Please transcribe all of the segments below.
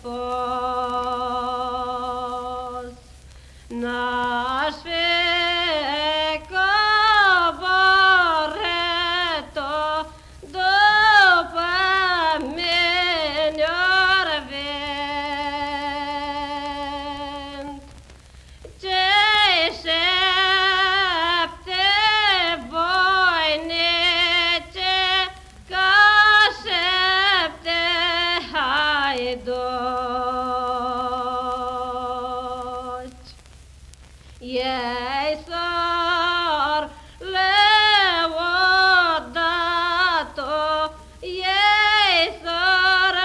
pos. N-aș fi coborât-o după mine-or vânt. Cei 7 voinice ca 7 haiduci. Ei s-or lăudat-o, ei s-or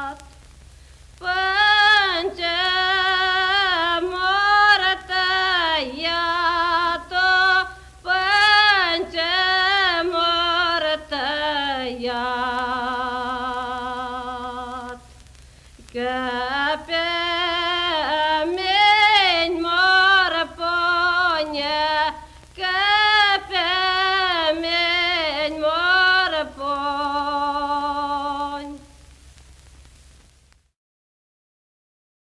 lăudat. Până ce m-or tăiat-o, până ce m-or tăiat.